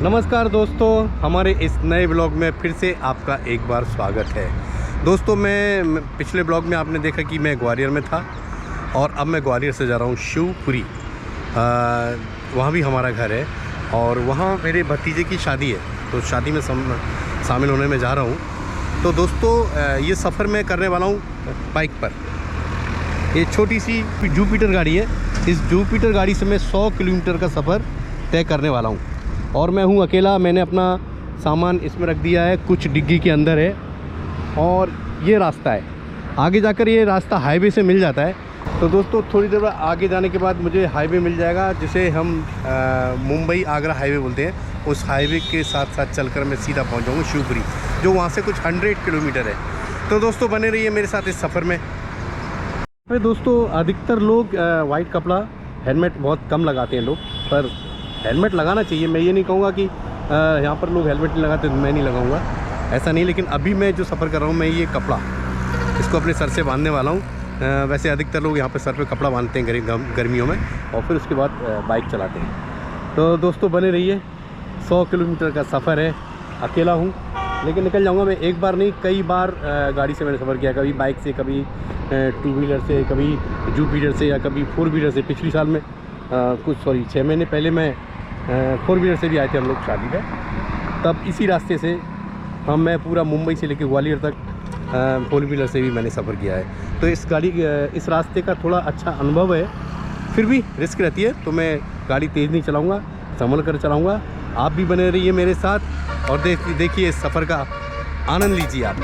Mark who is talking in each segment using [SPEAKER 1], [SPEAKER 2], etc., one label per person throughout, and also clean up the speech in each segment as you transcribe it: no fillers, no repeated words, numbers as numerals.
[SPEAKER 1] नमस्कार दोस्तों, हमारे इस नए ब्लॉग में फिर से आपका एक बार स्वागत है। दोस्तों मैं पिछले ब्लॉग में आपने देखा कि मैं ग्वालियर में था और अब मैं ग्वालियर से जा रहा हूँ शिवपुरी। वहाँ भी हमारा घर है और वहाँ मेरे भतीजे की शादी है, तो शादी में शामिल होने में जा रहा हूँ। तो दोस्तों ये सफ़र मैं करने वाला हूँ बाइक पर। ये छोटी सी जुपिटर गाड़ी है। इस जुपिटर गाड़ी से मैं 100 किलोमीटर का सफ़र तय करने वाला हूँ और मैं हूँ अकेला। मैंने अपना सामान इसमें रख दिया है, कुछ डिग्गी के अंदर है। और ये रास्ता है, आगे जाकर ये रास्ता हाईवे से मिल जाता है। तो दोस्तों थोड़ी देर आगे जाने के बाद मुझे हाईवे मिल जाएगा, जिसे हम मुंबई आगरा हाईवे बोलते हैं। उस हाईवे के साथ साथ चलकर मैं सीधा पहुँच जाऊँगा शिवपुरी, जो वहाँ से कुछ 100 किलोमीटर है। तो दोस्तों बने रहिए मेरे साथ इस सफ़र में। दोस्तों अधिकतर लोग वाइट कपड़ा, हेलमेट बहुत कम लगाते हैं लोग, पर हेलमेट लगाना चाहिए। मैं ये नहीं कहूँगा कि यहाँ पर लोग हेलमेट नहीं लगाते तो मैं नहीं लगाऊंगा, ऐसा नहीं। लेकिन अभी मैं जो सफ़र कर रहा हूँ, मैं ये कपड़ा इसको अपने सर से बांधने वाला हूँ। वैसे अधिकतर लोग यहाँ पे सर पे कपड़ा बांधते हैं गर्मियों में और फिर उसके बाद बाइक चलाते हैं। तो दोस्तों बने रहिए। 100 किलोमीटर का सफ़र है, अकेला हूँ लेकिन निकल जाऊँगा मैं। एक बार नहीं, कई बार गाड़ी से मैंने सफ़र किया, कभी बाइक से, कभी 2 व्हीलर से, कभी जुपिटर से या कभी 4 व्हीलर से। पिछली साल में 6 महीने पहले मैं 4 व्हीलर से भी आए थे हम लोग शादी पे। तब इसी रास्ते से मैं पूरा मुंबई से लेकर ग्वालियर तक 4 व्हीलर से भी मैंने सफ़र किया है। तो इस रास्ते का थोड़ा अच्छा अनुभव है, फिर भी रिस्क रहती है। तो मैं गाड़ी तेज़ नहीं चलाऊँगा, संभल कर चलाऊँगा। आप भी बने रहिए मेरे साथ और देखिए इस सफ़र का आनंद लीजिए आप।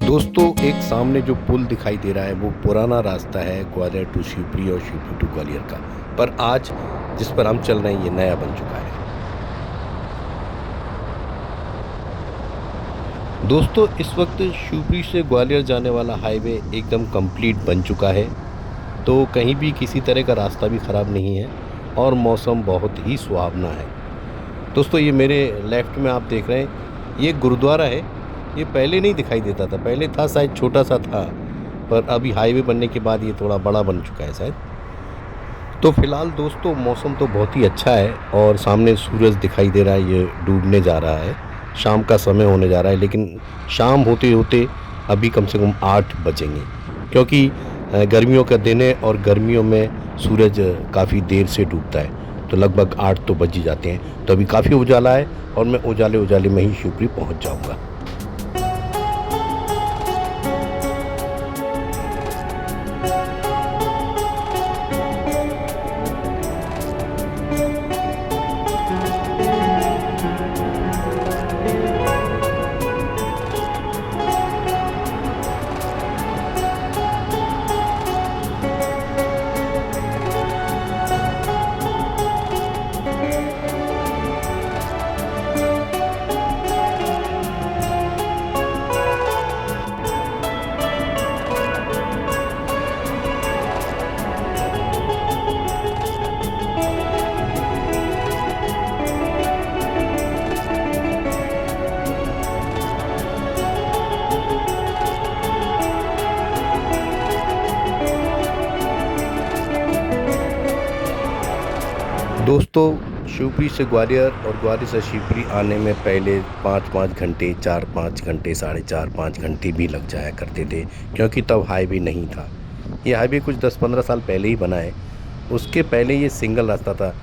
[SPEAKER 1] दोस्तों एक सामने जो पुल दिखाई दे रहा है वो पुराना रास्ता है ग्वालियर टू शिवपुरी और शिवपुरी टू ग्वालियर का, पर आज जिस पर हम चल रहे हैं ये नया बन चुका है। दोस्तों इस वक्त शिवपुरी से ग्वालियर जाने वाला हाईवे एकदम कंप्लीट बन चुका है, तो कहीं भी किसी तरह का रास्ता भी ख़राब नहीं है और मौसम बहुत ही सुहावना है। दोस्तों ये मेरे लेफ़्ट में आप देख रहे हैं, ये गुरुद्वारा है। ये पहले नहीं दिखाई देता था, पहले था शायद छोटा सा था, पर अभी हाईवे बनने के बाद ये थोड़ा बड़ा बन चुका है शायद। तो फिलहाल दोस्तों मौसम तो बहुत ही अच्छा है और सामने सूरज दिखाई दे रहा है, ये डूबने जा रहा है। शाम का समय होने जा रहा है, लेकिन शाम होते होते अभी कम से कम 8 बजेंगे, क्योंकि गर्मियों का दिन है और गर्मियों में सूरज काफ़ी देर से डूबता है, तो लगभग 8 तो बज ही जाते हैं। तो अभी काफ़ी उजाला है और मैं उजाले में ही शिवपुरी पहुँच जाऊँगा। दोस्तों शिवपुरी से ग्वालियर और ग्वालियर से शिवपुरी आने में पहले 5-5 घंटे 4-5 घंटे 4.5-5 घंटे भी लग जाया करते थे, क्योंकि तब हाईवे नहीं था। ये हाईवे कुछ 10-15 साल पहले ही बना है। उसके पहले ये सिंगल रास्ता था,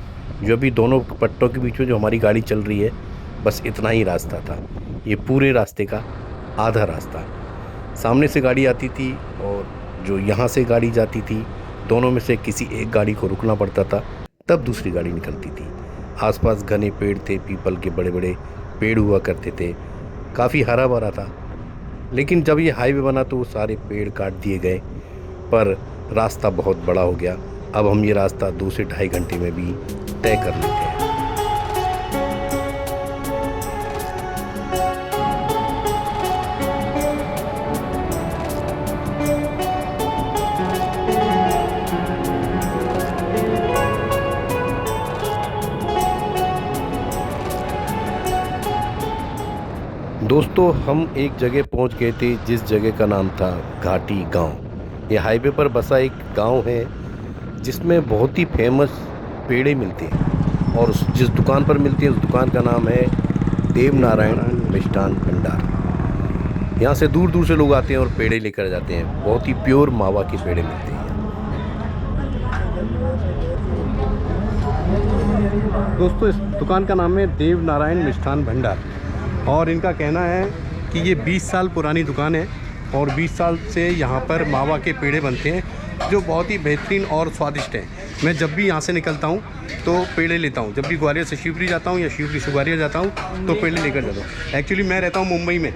[SPEAKER 1] जो भी दोनों पट्टों के बीच में जो हमारी गाड़ी चल रही है बस इतना ही रास्ता था। ये पूरे रास्ते का आधा रास्ता, सामने से गाड़ी आती थी और जो यहाँ से गाड़ी जाती थी, दोनों में से किसी एक गाड़ी को रुकना पड़ता था, तब दूसरी गाड़ी निकलती थी। आसपास घने पेड़ थे, पीपल के बड़े बड़े पेड़ हुआ करते थे, काफ़ी हरा भरा था। लेकिन जब ये हाईवे बना तो वो सारे पेड़ काट दिए गए, पर रास्ता बहुत बड़ा हो गया। अब हम ये रास्ता 2 से 2.5 घंटे में भी तय कर लेते हैं। दोस्तों हम एक जगह पहुंच गए थे, जिस जगह का नाम था घाटी गांव। ये हाईवे पर बसा एक गांव है जिसमें बहुत ही फेमस पेड़े मिलते हैं, और जिस दुकान पर मिलती है उस दुकान का नाम है देव नारायण मिष्ठान भंडार। यहाँ से दूर दूर से लोग आते हैं और पेड़े लेकर जाते हैं। बहुत ही प्योर मावा के पेड़े मिलते हैं। दोस्तों इस दुकान का नाम है देव नारायण मिष्ठान भंडार, और इनका कहना है कि ये 20 साल पुरानी दुकान है और 20 साल से यहाँ पर मावा के पेड़े बनते हैं, जो बहुत ही बेहतरीन और स्वादिष्ट हैं। मैं जब भी यहाँ से निकलता हूँ तो पेड़े लेता हूँ। जब भी ग्वालियर से शिवपुरी जाता हूँ या शिवपुरी से ग्वालियर जाता हूँ तो पेड़े लेकर जाता हूँ। एक्चुअली मैं रहता हूँ मुंबई में,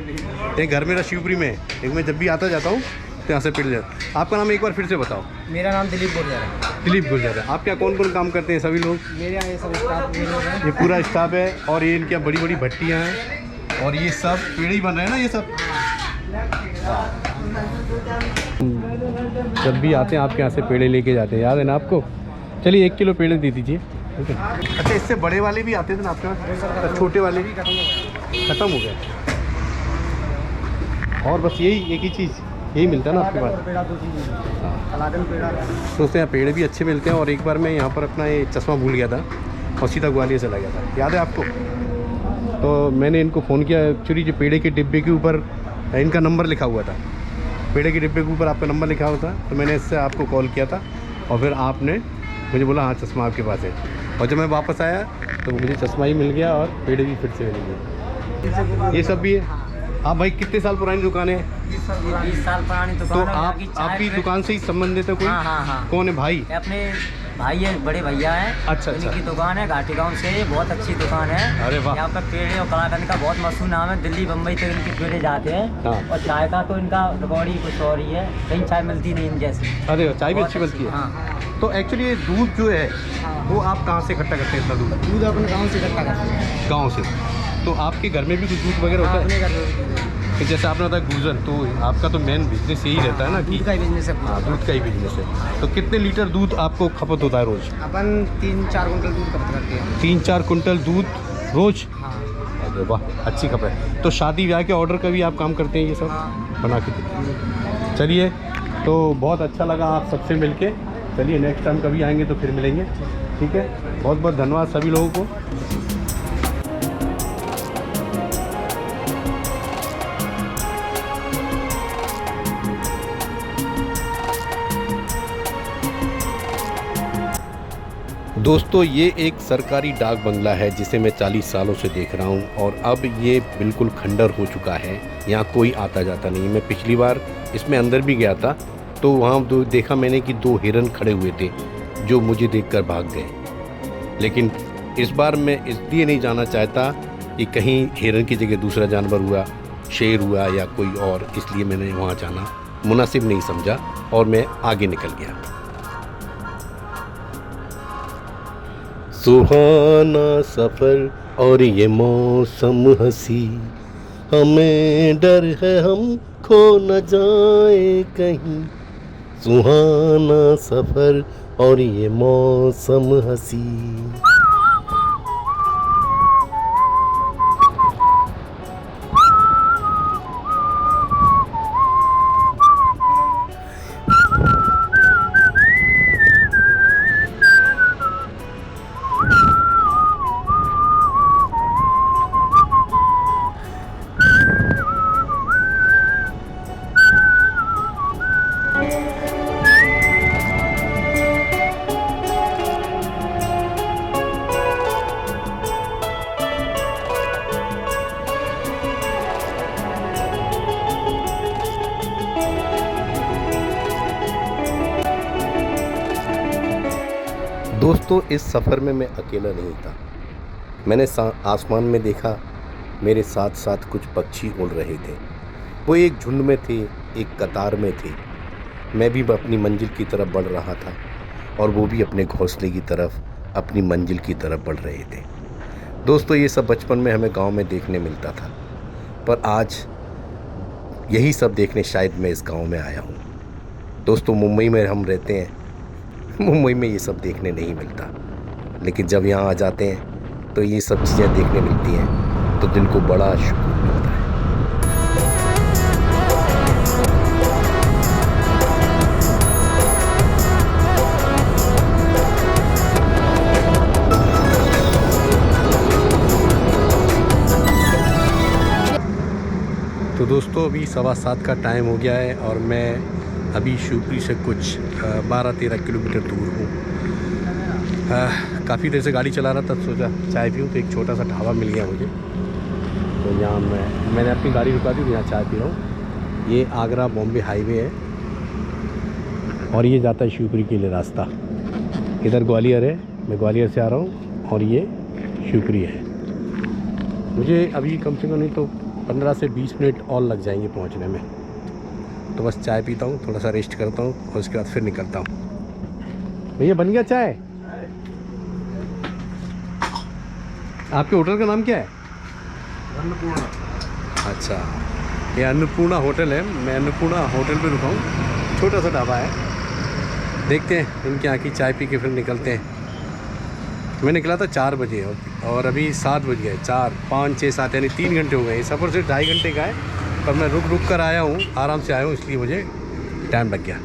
[SPEAKER 1] एक घर मेरा शिवपुरी में है, लेकिन मैं जब भी आता जाता हूँ तो यहाँ से पेड़े जाता हूँ। आपका नाम एक बार फिर से बताओ।
[SPEAKER 2] मेरा नाम दिलीप गुर्जर है।
[SPEAKER 1] दिलीप गुर्जर है। आप क्या कौन कौन काम करते हैं? सभी लोग?
[SPEAKER 2] मेरे यहाँ ये सब स्टाफ
[SPEAKER 1] ये पूरा स्टाफ है, और ये इनकी बड़ी बड़ी भट्टियाँ हैं, और ये सब पेड़े ही बन रहे हैं ना ये सब। जब भी आते हैं आपके यहाँ से पेड़े लेके जाते हैं, याद है ना आपको? चलिए 1 किलो पेड़े दे दीजिए। अच्छा इससे बड़े वाले भी आते थे ना आपके पास? छोटे वाले भी ख़त्म हो गए, और बस यही एक ही चीज़ यही मिलता है ना आपके पास? सोचते हैं पेड़े भी अच्छे मिलते हैं। और एक बार मैं यहाँ पर अपना ये चश्मा भूल गया था और सीधा ग्वालियर चला गया था, याद है आपको? तो मैंने इनको फ़ोन किया। एक्चुअली जो पेड़े के डिब्बे के ऊपर इनका नंबर लिखा हुआ था, पेड़े के डिब्बे के ऊपर आपका नंबर लिखा हुआ था, तो मैंने इससे आपको कॉल किया था, और फिर आपने मुझे बोला हाँ चश्मा आपके पास है। और जब मैं वापस आया तो मुझे चश्मा ही मिल गया और पेड़े भी फिर से मिल गए। ये सब भी है। आप भाई कितने साल पुरानी दुकान है?
[SPEAKER 2] 20 साल पुरानी दुकान।
[SPEAKER 1] तो आपकी दुकान से ही संबंधित है कोई?
[SPEAKER 2] हाँ।
[SPEAKER 1] कौन है भाई?
[SPEAKER 2] अपने भाई है, बड़े भैया हैं।
[SPEAKER 1] अच्छा।
[SPEAKER 2] इनकी दुकान है घाटी गांव से, बहुत अच्छी दुकान है।
[SPEAKER 1] अरे वाह।
[SPEAKER 2] यहाँ पर पेड़े और कलाकंद का बहुत मशहूर नाम है। दिल्ली बम्बई तक इनके पेड़े जाते हैं।
[SPEAKER 1] हाँ।
[SPEAKER 2] और चाय का तो इनका रिकॉर्ड ही कुछ और ही है, कहीं चाय मिलती नहीं इन जैसी।
[SPEAKER 1] अरे चाय भी अच्छी बनती है।
[SPEAKER 2] हाँ।
[SPEAKER 1] तो एक्चुअली ये दूध जो है वो आप कहाँ से इकट्ठा करते हैं? इतना
[SPEAKER 2] दूध अपने गाँव से इकट्ठा करते हैं।
[SPEAKER 1] गाँव से? तो आपके घर में भी कुछ दूध वगैरह होता है? कि जैसे आपने बताया गुजर, तो आपका तो मेन बिजनेस यही रहता है ना कि
[SPEAKER 2] दूध का ही बिजनेस है।
[SPEAKER 1] हाँ, दूध का ही बिजनेस है। तो कितने लीटर दूध आपको खपत होता है रोज़?
[SPEAKER 2] अपन 3-4 कुंटल दूध खपत करते हैं।
[SPEAKER 1] 3-4 कुंटल दूध रोज़?
[SPEAKER 2] हाँ।
[SPEAKER 1] अरे वाह, अच्छी खपत है। तो शादी ब्याह के ऑर्डर का भी आप काम करते हैं ये सब?
[SPEAKER 2] हाँ।
[SPEAKER 1] बना के देते। चलिए, तो बहुत अच्छा लगा आप सबसे मिलके। चलिए नेक्स्ट टाइम कभी आएंगे तो फिर मिलेंगे, ठीक है? बहुत बहुत धन्यवाद सभी लोगों को। दोस्तों ये एक सरकारी डाक बंगला है जिसे मैं 40 सालों से देख रहा हूँ, और अब ये बिल्कुल खंडर हो चुका है। यहाँ कोई आता जाता नहीं। मैं पिछली बार इसमें अंदर भी गया था तो वहाँ देखा मैंने कि 2 हिरन खड़े हुए थे जो मुझे देखकर भाग गए। लेकिन इस बार मैं इसलिए नहीं जाना चाहता कि कहीं हिरन की जगह दूसरा जानवर हुआ, शेर हुआ या कोई और, इसलिए मैंने वहाँ जाना मुनासिब नहीं समझा और मैं आगे निकल गया। सुहाना सफ़र और ये मौसम हंसी, हमें डर है हम खो न जाए कहीं। सुहाना सफ़र और ये मौसम हंसी। दोस्तों इस सफ़र में मैं अकेला नहीं था। मैंने आसमान में देखा, मेरे साथ साथ कुछ पक्षी उड़ रहे थे। वो एक झुंड में थे, एक कतार में थे। मैं भी अपनी मंजिल की तरफ बढ़ रहा था और वो भी अपने घोंसले की तरफ, अपनी मंजिल की तरफ बढ़ रहे थे। दोस्तों ये सब बचपन में हमें गांव में देखने मिलता था, पर आज यही सब देखने शायद मैं इस गांव में आया हूँ। दोस्तों मुंबई में हम रहते हैं, मुंबई में ये सब देखने नहीं मिलता, लेकिन जब यहाँ आ जाते हैं तो ये सब चीज़ें देखने मिलती हैं तो दिल को बड़ा सुकून मिलता है। तो दोस्तों अभी 7:15 का टाइम हो गया है और मैं अभी शिवपुरी से कुछ 12-13 किलोमीटर दूर हूँ। काफ़ी देर से गाड़ी चला रहा था, सोचा चाय पीऊँ, तो एक छोटा सा ढाबा मिल गया मुझे। तो यहाँ मैंने अपनी गाड़ी रुका दी, यहाँ चाय पी रहा हूँ। ये आगरा बॉम्बे हाईवे है और ये जाता है शिवपुरी के लिए रास्ता। इधर ग्वालियर है, मैं ग्वालियर से आ रहा हूँ और ये शिवपुरी है। मुझे अभी कम से कम नहीं तो 15 से 20 मिनट और लग जाएंगे पहुंचने में। तो बस चाय पीता हूँ, थोड़ा सा रेस्ट करता हूँ और उसके बाद फिर निकलता हूँ। भैया बन गया चाय? आपके होटल का नाम क्या है?
[SPEAKER 3] अन्नपूर्णा।
[SPEAKER 1] अच्छा, ये अन्नपूर्णा होटल है। मैं अन्नपूर्णा होटल पे रुका हूँ, छोटा सा ढाबा है। देखते हैं इनके यहाँ की चाय पी के फिर निकलते हैं। मैं निकला था 4 बजे और अभी 7 बज गए। 4, 5, 6, 7 यानी 3 घंटे हो गए। सफ़र से 2.5 घंटे का है, पर मैं रुक कर आया हूँ, आराम से आया हूँ, इसलिए मुझे टाइम लग गया।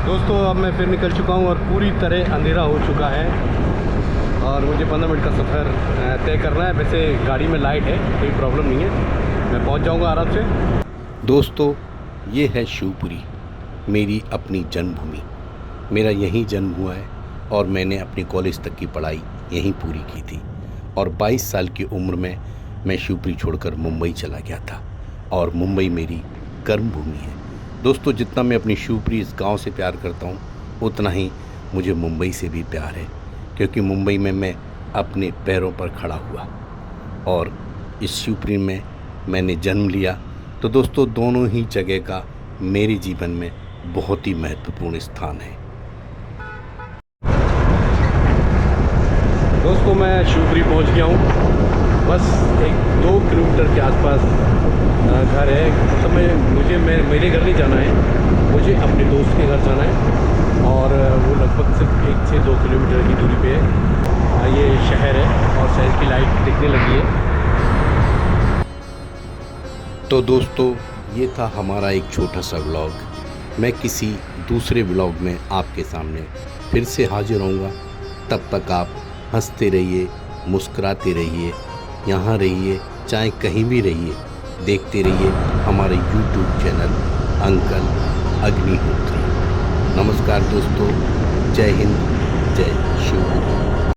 [SPEAKER 1] दोस्तों अब मैं फिर निकल चुका हूँ और पूरी तरह अंधेरा हो चुका है और मुझे 15 मिनट का सफ़र तय करना है। वैसे गाड़ी में लाइट है, कोई प्रॉब्लम नहीं है, मैं पहुँच जाऊँगा आराम से। दोस्तों ये है शिवपुरी, मेरी अपनी जन्मभूमि। मेरा यहीं जन्म हुआ है और मैंने अपनी कॉलेज तक की पढ़ाई यहीं पूरी की थी और 22 साल की उम्र में मैं शिवपुरी छोड़कर मुंबई चला गया था और मुंबई मेरी कर्मभूमि है। दोस्तों जितना मैं अपनी शिवपुरी इस गांव से प्यार करता हूं, उतना ही मुझे मुंबई से भी प्यार है, क्योंकि मुंबई में मैं अपने पैरों पर खड़ा हुआ और इस शिवपुरी में मैंने जन्म लिया। तो दोस्तों दोनों ही जगह का मेरे जीवन में बहुत ही महत्वपूर्ण स्थान है। दोस्तों मैं शिवपुरी पहुंच गया हूं, बस 1-2 किलोमीटर के आसपास घर है। मतलब मुझे मेरे घर नहीं जाना है, मुझे अपने दोस्त के घर जाना है और वो लगभग सिर्फ 1 से 2 किलोमीटर की दूरी पे है। ये शहर है और शहर की लाइट दिखने लगी है। तो दोस्तों ये था हमारा एक छोटा सा व्लॉग। मैं किसी दूसरे व्लॉग में आपके सामने फिर से हाजिर होऊंगा। तब तक आप हंसते रहिए, मुस्कुराते रहिए, यहाँ रहिए, चाहे कहीं भी रहिए, देखते रहिए हमारे YouTube चैनल अंकल अग्निहोत्री। नमस्कार दोस्तों, जय हिंद, जय शिवपुरी।